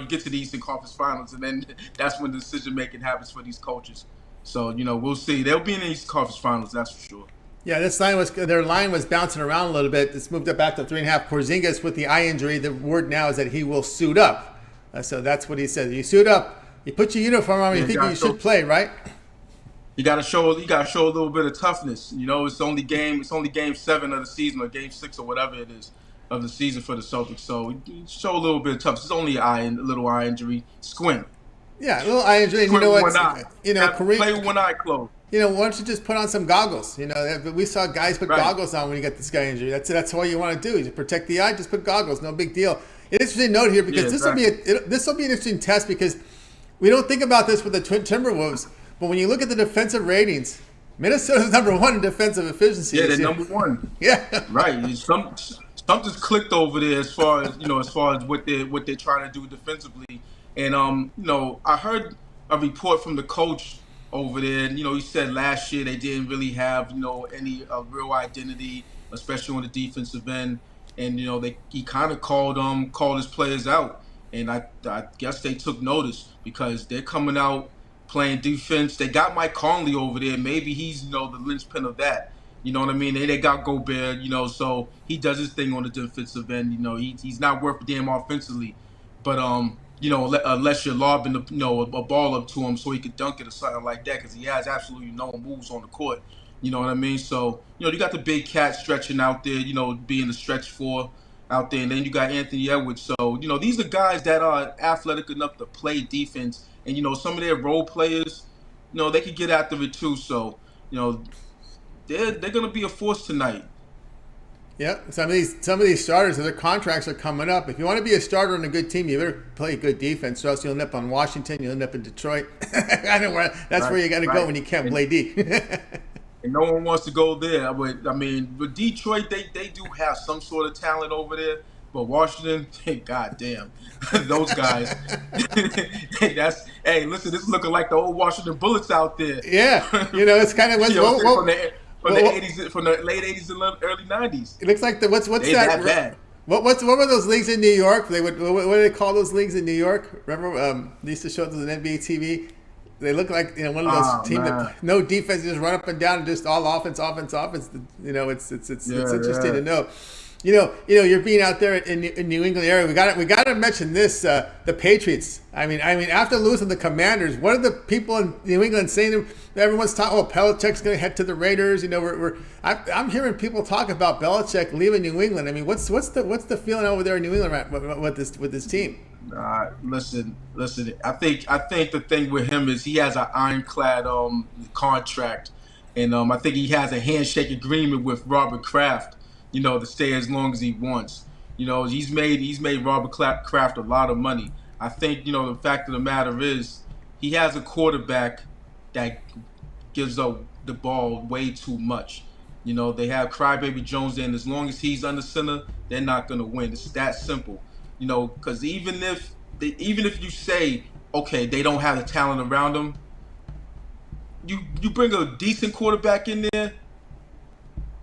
S5: get to the Eastern Conference Finals, and then that's when the decision making happens for these coaches. So, we'll see. They'll be in the Eastern Conference Finals, that's for sure.
S1: Yeah, their line was bouncing around a little bit. It's moved up back to 3.5. Porzingis with the eye injury. The word now is that he will suit up. So that's what he said. You suit up, you put your uniform on, you think you should play, right?
S5: You got to show a little bit of toughness. It's only game 7 of the season, or game 6 or whatever it is of the season for the Celtics. So show a little bit of toughness. It's only a little eye injury. Squint.
S1: Yeah, a little eye injury. And you know what? Kareem,
S5: play with one eye closed.
S1: Why don't you just put on some goggles? We saw guys put goggles on when you get this guy injury. That's all you want to do. You protect the eye, just put goggles. No big deal. Interesting note here, because this will be an interesting test, because we don't think about this with the Timberwolves, but when you look at the defensive ratings, Minnesota's number 1 in defensive efficiency.
S5: Yeah, they're number 1.
S1: Yeah,
S5: right. Something's clicked over there as far as what they're trying to do defensively. And I heard a report from the coach over there, and he said last year they didn't really have any real identity, especially on the defensive end, and he kind of called his players out, and I guess they took notice, because they're coming out playing defense. They got Mike Conley over there. Maybe he's the linchpin of that. You know what I mean? They got Gobert. So he does his thing on the defensive end. He's not worth a damn offensively, but unless you're lobbing a ball up to him so he could dunk it or something like that, because he has absolutely no moves on the court. You know what I mean? So, you got the big cat stretching out there, being the stretch 4 out there. And then you got Anthony Edwards. So, these are guys that are athletic enough to play defense. And, some of their role players, they could get after it too. So, they're going to be a force tonight.
S1: Yeah, some of these starters, their contracts are coming up. If you want to be a starter on a good team, you better play good defense, or else you'll end up on Washington, you'll end up in Detroit. That's where you got to go when you can't play D.
S5: And no one wants to go there. But, with Detroit, they do have some sort of talent over there. But Washington, goddamn, those guys. Hey, listen, this is looking like the old Washington Bullets out there.
S1: Yeah, it's kind of
S5: from the late 80s and early 90s.
S1: It looks like what's that bad? What were those leagues in New York? What do they call those leagues in New York? Remember, they used to show those on NBA TV. They look like one of those teams that no defense, just run up and down and just all offense. It's interesting to know. You're being out there in New England area. We got to mention this. The Patriots. I mean, after losing the Commanders, what are the people in New England saying? Everyone's talking. Oh, Belichick's going to head to the Raiders. I'm hearing people talk about Belichick leaving New England. I mean, what's the feeling over there in New England with this team?
S5: Listen. I think the thing with him is he has an ironclad contract, and I think he has a handshake agreement with Robert Kraft. To stay as long as he wants. He's made Robert Kraft a lot of money. I think, the fact of the matter is he has a quarterback that gives up the ball way too much. They have Crybaby Jones there, and as long as he's under center, they're not going to win. It's that simple. Because even if you say, okay, they don't have the talent around them, you bring a decent quarterback in there,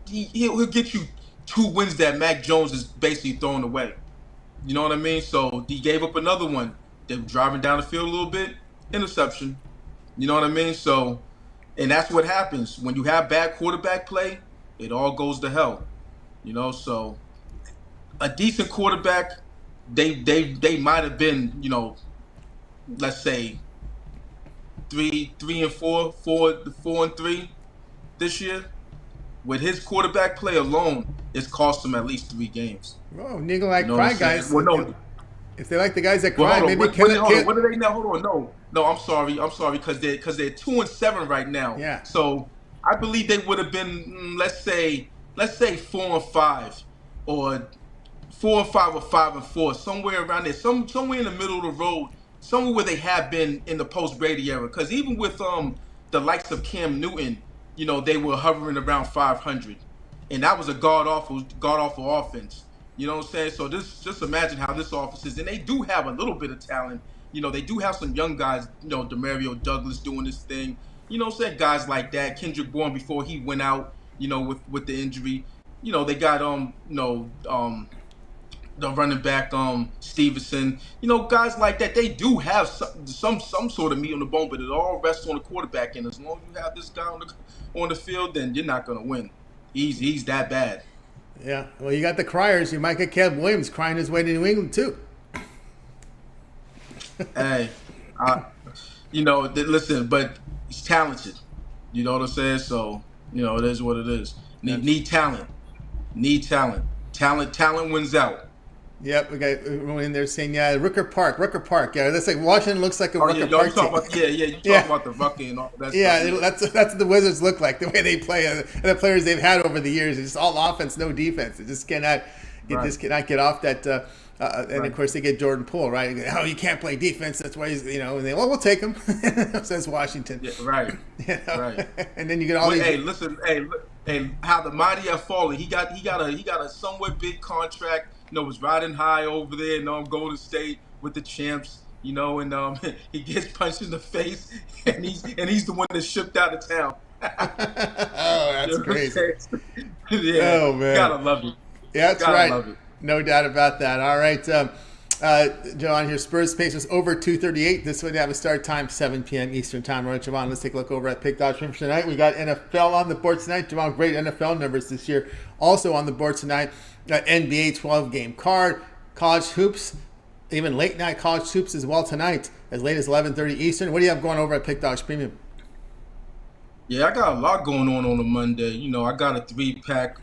S5: he'll get you 2 wins that Mac Jones is basically throwing away. You know what I mean? So he gave up another one. They were driving down the field a little bit, interception. You know what I mean? So, and that's what happens when you have bad quarterback play. It all goes to hell. So a decent quarterback, they might have been, let's say 3-4, 4-3 this year. With his quarterback play alone, it's cost him at least 3 games.
S1: Oh, nigga like cry guys.
S5: Well, no.
S1: If they like the guys that cry, maybe
S5: what are they now? Hold on, no, I'm sorry, because they're 2-7 right now.
S1: Yeah.
S5: So I believe they would have been, let's say 4-5, or 4-5 or 5-4, somewhere around there, somewhere in the middle of the road, somewhere where they have been in the post Brady era. Because even with the likes of Cam Newton, they were hovering around 500, and that was a god awful offense. You know what I'm saying? So just imagine how this offense is, and they do have a little bit of talent. They do have some young guys. Demario Douglas doing this thing. You know what I'm saying? Guys like that. Kendrick Bourne before he went out. With the injury. They got the running back Stevenson. Guys like that. They do have some sort of meat on the bone, but it all rests on the quarterback. And as long as you have this guy on the field, then you're not gonna win. He's that bad.
S1: Yeah. Well, you got the criers. You might get Caleb Williams crying his way to New England too.
S5: Hey, listen, but he's talented. You know what I'm saying? So, it is what it is. Need talent. Need talent. Talent wins out.
S1: Yep, we got everyone in there saying, yeah, Rooker Park. Yeah, that's like Washington looks like a Rooker Park team.
S5: You talk about the Rucker and all that
S1: yeah,
S5: stuff.
S1: Yeah, that's what the Wizards look like, the way they play, and the players they've had over the years. It's just all offense, no defense. They just cannot get off that. And of course they get Jordan Poole, right? Oh, you can't play defense. That's why he's, and they, we'll take him. Says Washington.
S5: Yeah, right. Right.
S1: And then you get all these.
S5: Hey, listen, how the mighty have fallen. He got a somewhat big contract. Was riding high over there in Golden State with the champs. And he gets punched in the face, and he's the one that shipped out of town.
S1: Oh, that's crazy.
S5: Yeah.
S1: Oh man.
S5: Gotta love it.
S1: Yeah, that's
S5: Gotta
S1: right.
S5: love it.
S1: No doubt about that. All right. Jovan here, Spurs Pacers over 238. This would have a start time 7 p.m. Eastern time. All right, Jovan, let's take a look over at Pick Dodge for tonight. We got NFL on the board tonight. Jovan, great NFL numbers this year. Also on the board tonight, NBA 12-game card, college hoops, even late night college hoops as well tonight, as late as 11:30 Eastern. What do you have going over at Pick Dodge Premium?
S5: Yeah, I got a lot going on a Monday. I got a 3-pack,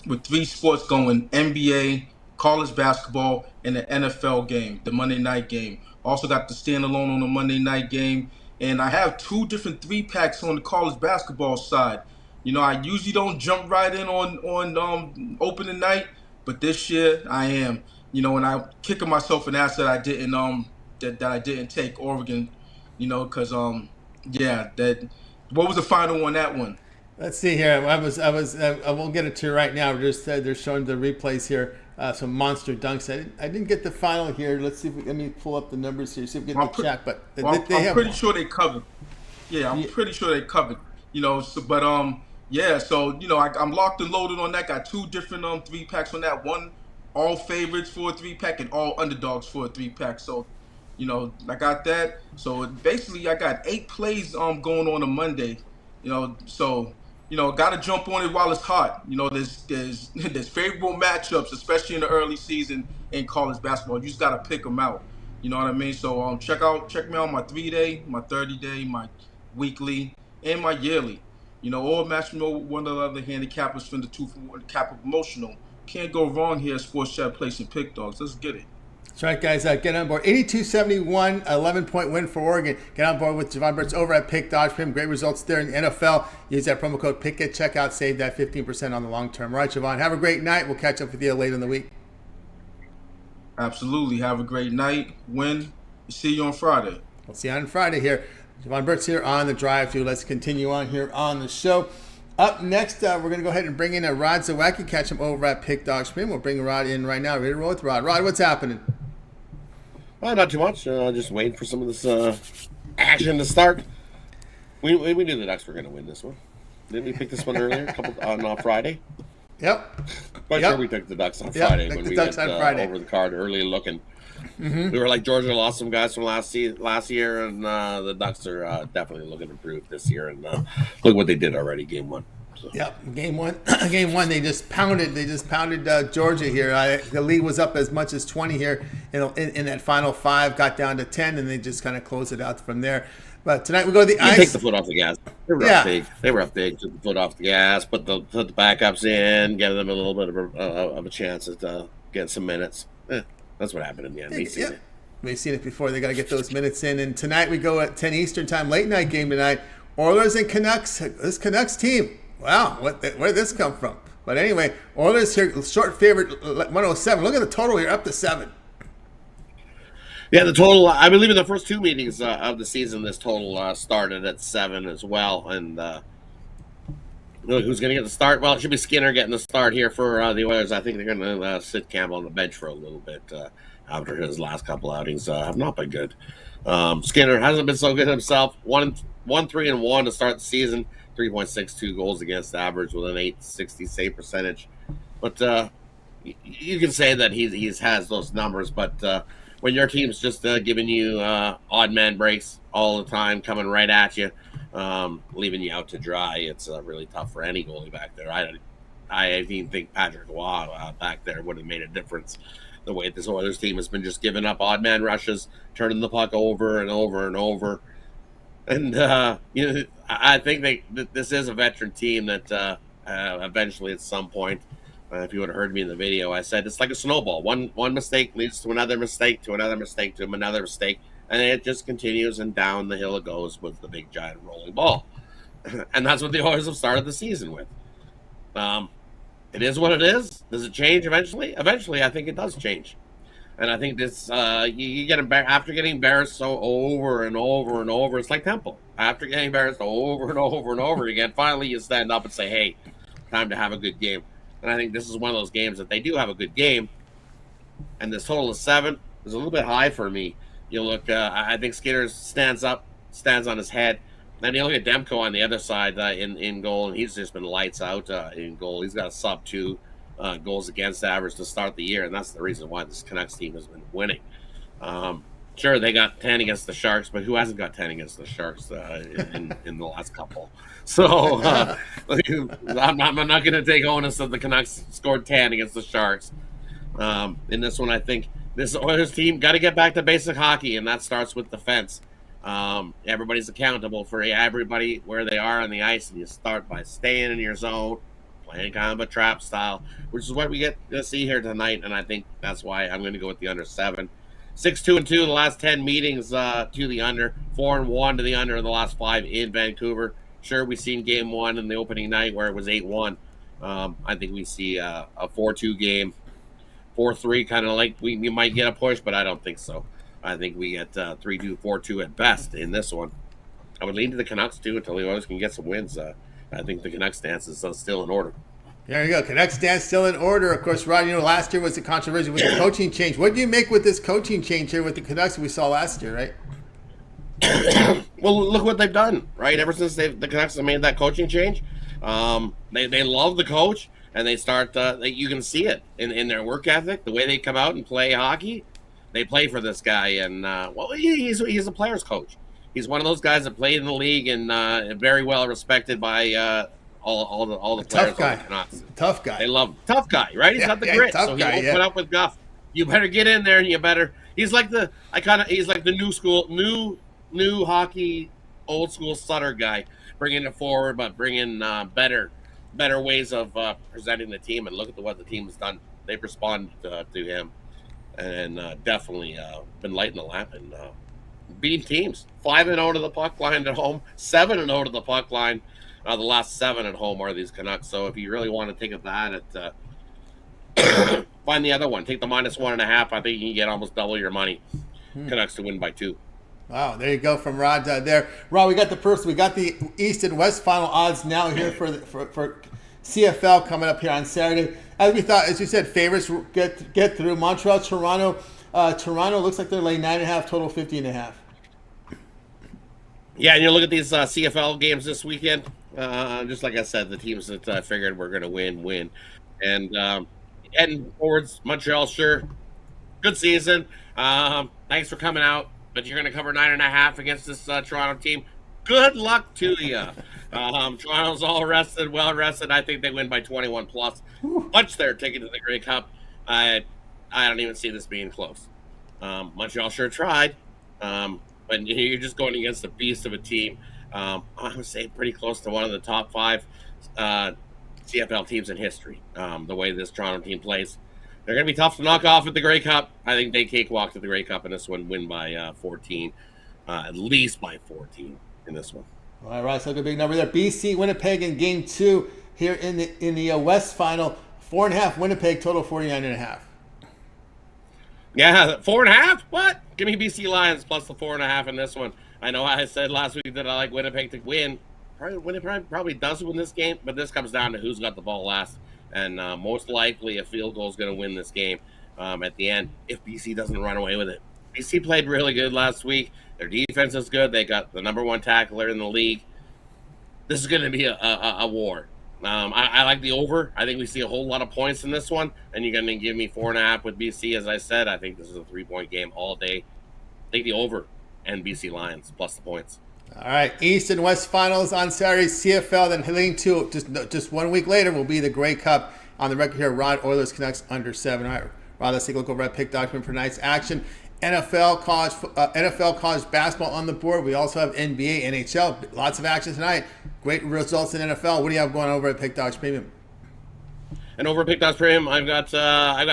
S5: with three sports going: NBA, college basketball, and the NFL game, the Monday night game. Also got the standalone on the Monday night game. And I have 2 different 3-packs on the college basketball side. I usually don't jump right in on opening night, but this year I am. And I'm kicking myself in the ass that I didn't that I didn't take Oregon. Because what was the final on that one?
S1: Let's see here. I won't get it to you right now. They're showing the replays here. Some monster dunks. I didn't get the final here. Let's see let me pull up the numbers here. See if we get the chat. But
S5: I'm pretty sure they covered. Yeah, I'm pretty sure they covered. I'm locked and loaded on that. Got 2 different 3-packs on that. One all favorites for a 3-pack and all underdogs for a 3-pack. So, I got that. So basically, I got 8 plays going on a Monday. Got to jump on it while it's hot. There's favorable matchups, especially in the early season in college basketball. You just got to pick them out. You know what I mean? So check me out my 3-day, my 30-day, my weekly, and my yearly. All match one of the other handicappers from the 2 for cap promotional. Can't go wrong here at Sports Chat Placing Pick Dogs. Let's get it.
S1: That's right, guys. Get on board. 82-71, 11-point win for Oregon. Get on board with Jovan Burts over at Pick Dodge Premium. Great results there in the NFL. Use that promo code PICK at checkout. Save that 15% on the long term. All right, Jovan, have a great night. We'll catch up with you later in the week.
S5: Absolutely. Have a great night. Win. See you on Friday.
S1: We'll see you on Friday here. Jovan Burts here on the drive-thru. Let's continue on here on the show. Up next, we're going to go ahead and bring in a Rod Zawacky. Catch him over at Pick Dodge Premium. We'll bring Rod in right now. Ready to roll with Rod. Rod, what's happening?
S6: Not too much. Just waiting for some of this action to start. We knew the Ducks were going to win this one. Didn't we pick this one earlier, on Friday?
S1: Yep.
S6: Sure we took the Ducks on Friday when we went
S1: Friday.
S6: over the card early looking. Mm-hmm. We were like, Georgia lost some guys from last year, and the Ducks are definitely looking improved this year. And look what they did already, game 1. So.
S1: Yep, game one. They just pounded. Georgia here. The lead was up as much as 20 here in that final 5. Got down to 10, and they just kind of closed it out from there. But tonight we go to the ice.
S6: Take the foot off the gas. They were up big. Took the foot off the gas. Put the backups in. Give them a little bit of a chance at getting some minutes. That's what happened in the end. We've
S1: seen it before. They got to get those minutes in. And tonight we go at 10 Eastern time, late night game tonight. Oilers and Canucks. This Canucks team. Wow, where did this come from? But anyway, Oilers here, short favorite, 107. Look at the total here, up to 7.
S6: Yeah, the total, I believe in the first 2 meetings of the season, this total started at 7 as well. And who's going to get the start? Well, it should be Skinner getting the start here for the Oilers. I think they're going to sit Campbell on the bench for a little bit after his last couple outings have not been good. Skinner hasn't been so good himself. 1-3-1 to start the season. 3.62 goals against average with an .860 save percentage. But you can say that he has those numbers. But when your team's just giving you odd man breaks all the time, coming right at you, leaving you out to dry, it's really tough for any goalie back there. I even think Patrick Waugh back there would have made a difference. The way this Oilers team has been just giving up odd man rushes, turning the puck over and over and over. And I think this is a veteran team that eventually, at some point, if you would have heard me in the video, I said it's like a snowball. One mistake leads to another mistake, to another mistake, to another mistake, and it just continues, and down the hill it goes with the big giant rolling ball. And that's what the Oilers have started the season with. It is what it is. Does it change eventually? Eventually, I think it does change. And I think this, you get after getting embarrassed so over and over and over, it's like Temple. After getting embarrassed over and over and over again, finally you stand up and say, hey, time to have a good game. And I think this is one of those games that they do have a good game. And this total of 7 is a little bit high for me. You look, I think Skinner stands on his head. Then you look at Demko on the other side in goal, and he's just been lights out in goal. He's got a sub-2 goals against average to start the year, and that's the reason why this Canucks team has been winning. Sure, they got 10 against the Sharks, but who hasn't got 10 against the Sharks in the last couple? So I'm not going to take onus that the Canucks scored 10 against the Sharks. In this one, I think this Oilers team got to get back to basic hockey, and that starts with defense. Everybody's accountable for everybody where they are on the ice, and you start by staying in your zone, playing kind of a trap style, which is what we get to see here tonight, and I think that's why I'm going to go with the under 7. 6-2-2 the last 10 meetings to the under, 4-1 to the under in the last 5 in Vancouver. Sure, we've seen game 1 in the opening night where it was 8-1. I think we see a 4-2 game, 4-3, kind of like we might get a push, but I don't think so. I think we get 3-2, 4-2 at best in this one. I would lean to the Canucks too until the Oilers can get some wins. I think the Canucks stance is still in order.
S1: There you go. Canucks stance still in order. Of course, Rod, last year was the controversy with the coaching change. What do you make with this coaching change here with the Canucks we saw last year, right?
S6: Well, look what they've done, right? Ever since the Canucks have made that coaching change, they love the coach, and they start. You can see it in their work ethic, the way they come out and play hockey. They play for this guy, and he's a player's coach. He's one of those guys that played in the league and very well respected by all the players.
S1: Tough guy. Tough guy.
S6: They love him. Tough guy, right? He's got the grit, so he won't put up with guff. You better get in there, and you better. He's like the new hockey, old school Sutter guy, bringing it forward, but bringing better ways of presenting the team. And look at what the team has done. They've responded to him, and definitely been lighting the lamp and beating teams. 5-0 to the puck line at home, 7-0 to the puck line. The last 7 at home are these Canucks. So if you really want to take a bat at, find the other one. Take the -1.5. I think you can get almost double your money. Canucks to win by 2.
S1: Wow, there you go from Rod there. Rod, we got the East and West final odds now here for CFL coming up here on Saturday. As you said, favorites get through. Montreal, Toronto. Toronto looks like they're laying 9.5, total 50.5.
S6: Yeah, and you look at these CFL games this weekend. Just like I said, the teams that I figured were going to win. And heading towards Montreal, sure. Good season. Thanks for coming out. But you're going to cover 9.5 against this Toronto team. Good luck to you. Toronto's all rested, well rested. I think they win by 21 plus. Punch their ticket to the Grey Cup. I don't even see this being close. Montreal sure tried. But you're just going against a beast of a team. I would say pretty close to one of the top 5 CFL teams in history. The way this Toronto team plays, they're going to be tough to knock off at the Grey Cup. I think they cakewalk to the Grey Cup in this one, win by 14, at least by 14 in this one.
S1: All right, so a big number there. BC Winnipeg in game 2 here in the West Final. 4.5 Winnipeg, total 49.5.
S6: Yeah, 4.5? What? Give me BC Lions plus the 4.5 in this one. I know I said last week that I like Winnipeg to win. Winnipeg probably does win this game, but this comes down to who's got the ball last. And most likely a field goal is going to win this game at the end if BC doesn't run away with it. BC played really good last week. Their defense is good. They got the number 1 tackler in the league. This is going to be a war. I like the over. I think we see a whole lot of points in this one, and you're going to give me 4.5 with BC. As I said, I think this is a 3-point game all day. Take the over and BC Lions plus the points.
S1: All right, East and West Finals on Saturday. CFL, then heading to just 1 week later will be the Grey Cup. On the record here, Rod, Oilers Canucks under 7. All right, Rod, let's take a look over at pick document for tonight's action. NFL college basketball on the board. We also have NBA, NHL. Lots of action tonight. Great results in NFL. What do you have going over at Pick Dogs Premium?
S6: And over at Pick Dogs Premium, I've got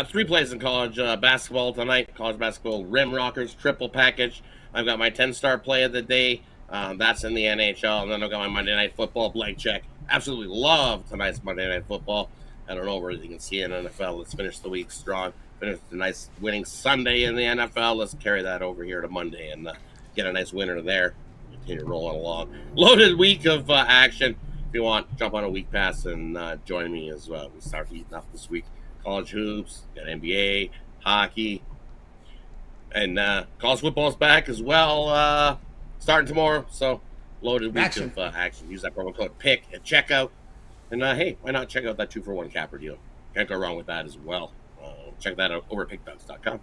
S6: 3 plays in college basketball tonight. College basketball Rim Rockers triple package. I've got my 10-star play of the day. That's in the NHL. And then I've got my Monday Night Football blank check. Absolutely love tonight's Monday Night Football. I don't know where you can see in NFL. Let's finish the week strong. Finish a nice winning Sunday in the NFL. Let's carry that over here to Monday and get a nice winner there. Continue rolling along. Loaded week of action. If you want, jump on a week pass and join me as well. We start heating up this week. College hoops, got NBA, hockey, and college football's back as well. Starting tomorrow, so loaded week of action. Use that promo code PICK at checkout. And hey, why not check out that 2-for-1 capper deal? Can't go wrong with that as well. Check that out over at pickdogs.com.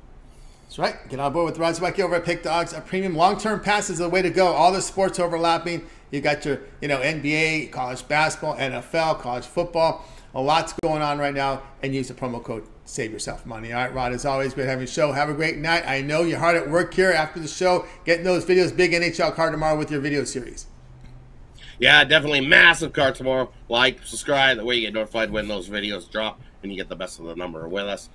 S1: That's right. Get on board with Rod Zawacky over at Pick Dogs. A premium long-term pass is the way to go. All the sports overlapping. You got your, NBA, college basketball, NFL, college football. A lot's going on right now, and use the promo code Save Yourself Money. All right, Rod, as always, great having you show. Have a great night. I know you're hard at work here after the show, getting those videos. Big NHL card tomorrow with your video series.
S6: Yeah, definitely massive card tomorrow. Like, subscribe. That way you get notified when those videos drop, and you get the best of the number with us.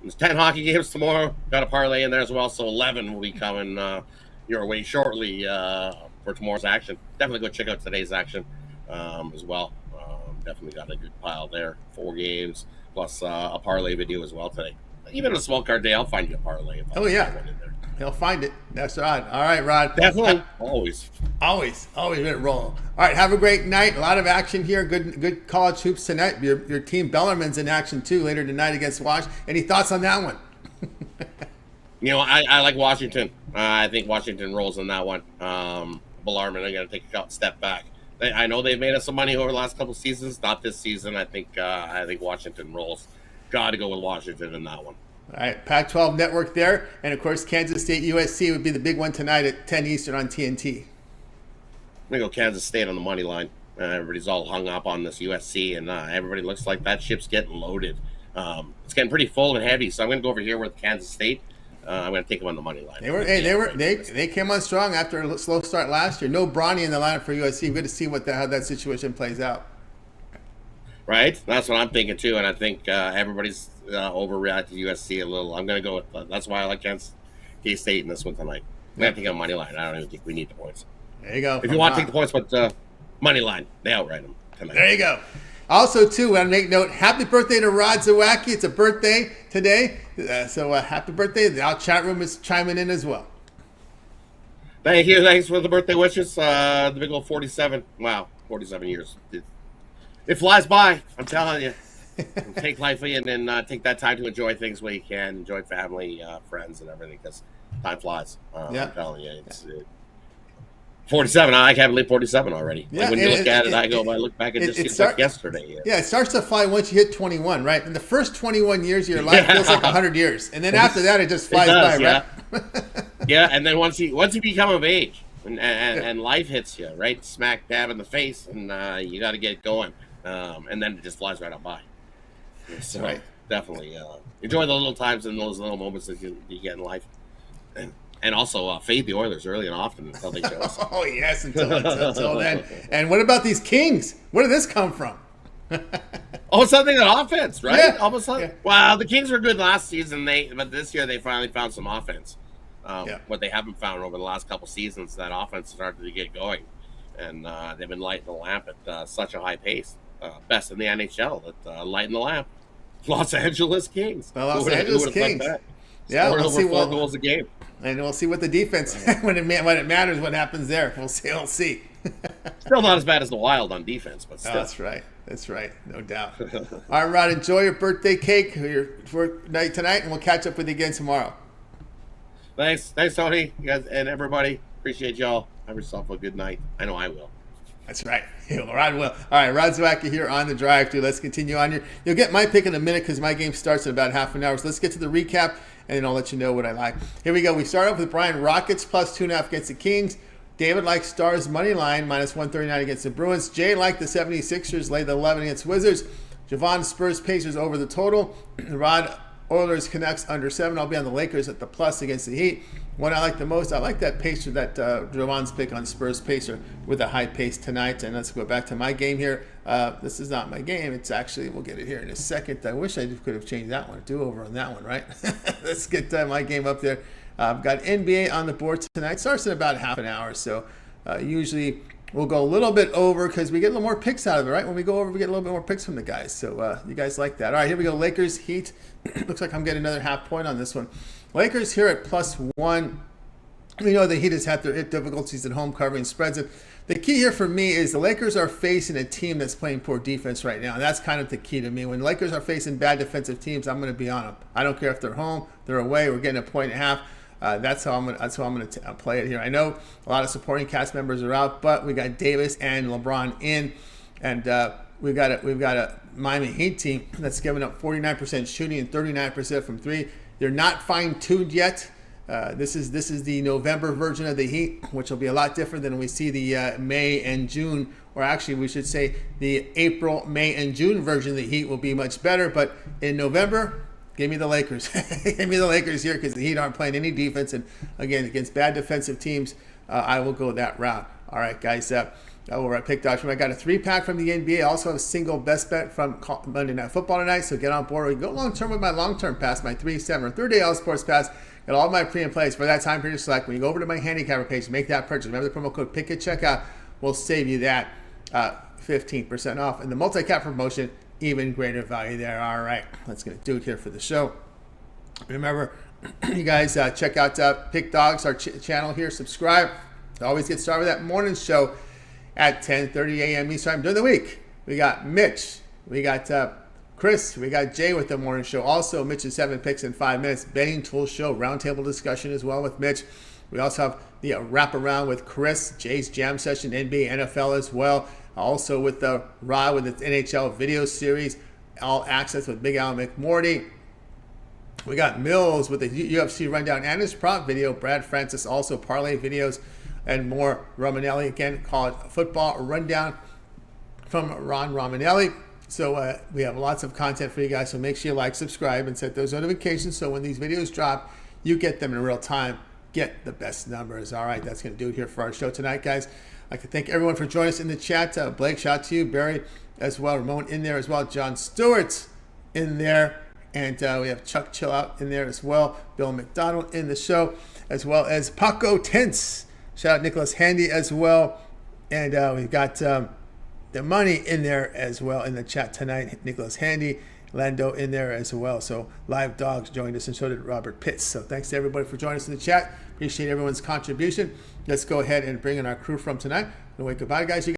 S6: There's 10 hockey games tomorrow. Got a parlay in there as well, so 11 will be coming your way shortly for tomorrow's action. Definitely go check out today's action as well. Definitely got a good pile there. 4 games plus a parlay video as well today. Even a small card day, I'll find you a parlay.
S1: Oh yeah, he'll find it. That's Rod. All right, Rod.
S6: Definitely, always ready
S1: to roll. All right, have a great night. A lot of action here. Good college hoops tonight. Your team Bellarmine's in action too later tonight against Wash. Any thoughts on that one?
S6: I like Washington. I think Washington rolls on that one. Bellarmine are going to take a step back. I know they've made us some money over the last couple of seasons. Not this season. I think Washington rolls. Got to go with Washington in that one.
S1: All right, Pac-12 network there. And, of course, Kansas State USC would be the big one tonight at 10 Eastern on TNT.
S6: I'm going to go Kansas State on the money line. Everybody's all hung up on this USC, and everybody looks like that ship's getting loaded. It's getting pretty full and heavy, so I'm going to go over here with Kansas State. I'm going to take them on the money line.
S1: They came on strong after a slow start last year. No Bronny in the lineup for USC. We're going to see how that situation plays out.
S6: Right, that's what I'm thinking too, and I think everybody's overreacted to USC a little. I'm going to go with that's why I like K-State in this one tonight. I'm going to take on money line. I don't even think we need the points.
S1: There you go.
S6: If you want to take the points, but money line, they outright them tonight.
S1: There you go. Also, too, I want to make note, happy birthday to Rod Zawacky. It's a birthday today. So happy birthday. Our chat room is chiming in as well.
S6: Thank you. Thanks for the birthday wishes. The big old 47. Wow, 47 years. It flies by. I'm telling you. Take life in and take that time to enjoy things where you can. Enjoy family, friends, and everything because time flies. I'm telling you. It's 47. I can't believe 47 already.
S1: Yeah,
S6: like when you look at it, I look back and it just seems like yesterday.
S1: Yeah, it starts to fly once you hit 21, right? In the first 21 years of your life feels like 100 years. And then after that, it just flies by,
S6: right?
S1: Yeah,
S6: and then once you become of age and life hits you, right? Smack dab in the face, and you got to get going. And then it just flies right on by. So definitely enjoy the little times and those little moments that you get in life. And also fade the Oilers early and often until they show us.
S1: Oh, yes, until then. And what about these Kings? Where did this come from?
S6: Something on offense, right?
S1: Yeah.
S6: Almost like, well, the Kings were good last season, but this year they finally found some offense. What they haven't found over the last couple seasons, that offense started to get going. and they've been lighting the lamp at such a high pace. Best in the NHL at lighting the lamp. Los Angeles Kings.
S1: The Los Angeles Kings.
S6: Yeah, we'll see. 4 goals a game.
S1: And we'll see what the defense, when it matters, what happens there. We'll see.
S6: Still not as bad as the Wild on defense, but still.
S1: Oh, that's right. No doubt. All right, Rod, enjoy your birthday cake for night tonight, and we'll catch up with you again tomorrow.
S6: Thanks, Tony. You guys and everybody. Appreciate y'all. Have yourself a good night. I know I will.
S1: That's right. Rod will. All right, Rod Zawacky here on the drive-thru. Let's continue on here. You'll get my pick in a minute because my game starts in about half an hour. So let's get to the recap, and then I'll let you know what I like. Here we go. We start off with Brian Rockets plus 2.5 against the Kings. David likes Stars money line minus 139 against the Bruins. Jay liked the 76ers, laid the 11 against Wizards. Jovan Spurs Pacers over the total. Rod Oilers Canucks under 7. I'll be on the Lakers at the plus against the Heat. One I like the most, I like that Pacer, that Jovan's pick on Spurs Pacer with a high pace tonight. And let's go back to my game here. This is not my game. It's actually, we'll get it here in a second. I wish I could have changed that one. Do over on that one, right? Let's get my game up there. I've got NBA on the board tonight. Starts in about half an hour. So usually we'll go a little bit over because we get a little more picks out of it, right? When we go over, we get a little bit more picks from the guys. So you guys like that. All right, here we go. Lakers, Heat. Looks like I'm getting another half point on this one. Lakers here at +1. We know the Heat has had their difficulties at home covering spreads. And the key here for me is the Lakers are facing a team that's playing poor defense right now. And that's kind of the key to me. When Lakers are facing bad defensive teams, I'm going to be on them. I don't care if they're home, they're away, we're getting 1.5. That's how I'm going to play it here. I know a lot of supporting cast members are out, but we got Davis and LeBron in, and we've got a Miami Heat team that's giving up 49% shooting and 39% from 3. They're not fine-tuned yet. This is the November version of the Heat, which will be a lot different than we see the May and June, or actually we should say the April, May, and June version of the Heat will be much better. But in November, give me the Lakers. Give me the Lakers here because the Heat aren't playing any defense. And again, against bad defensive teams, I will go that route. All right, guys. Over at Pick Dogs, I got a 3-pack from the NBA. I also have a single best bet from Monday Night Football tonight. So get on board. We can go long-term with my long-term pass, my 3, 7, or 30-day All Sports Pass. Got all my pre and plays for that time period select. When you go over to my handicapper page, make that purchase. Remember the promo code PICK at checkout will save you that 15% off. And the multi-cap promotion, even greater value there. All right, let's get do it here for the show. Remember, you guys check out Pick Dogs, our channel here. Subscribe. Always get started with that morning show at 10:30 a.m. Eastern time during the week. We got Mitch. We got Chris. We got Jay with the morning show. Also, Mitch's 7 picks in 5 minutes. Betting Tool Show. Roundtable discussion as well with Mitch. We also have the wraparound with Chris. Jay's Jam Session, NBA, NFL as well. Also with the Rod with its NHL video series. All access with Big Al McMorty. We got Mills with the UFC rundown and his prop video. Brad Francis also parlay videos and more. Romanelli, again, call it football rundown from Ron Romanelli. So we have lots of content for you guys. So make sure you like, subscribe, and set those notifications so when these videos drop, you get them in real time. Get the best numbers. All right, that's going to do it here for our show tonight, guys. I'd like to thank everyone for joining us in the chat. Blake, shout out to you. Barry as well. Ramon in there as well. John Stewart's in there. And we have Chuck Chill Out in there as well. Bill McDonald in the show, as well as Paco Tense. Shout out Nicholas Handy as well. And we've got the money in there as well in the chat tonight. Nicholas Handy, Lando in there as well. So Live Dogs joined us, and so did Robert Pitts. So thanks to everybody for joining us in the chat. Appreciate everyone's contribution. Let's go ahead and bring in our crew from tonight. Goodbye, guys.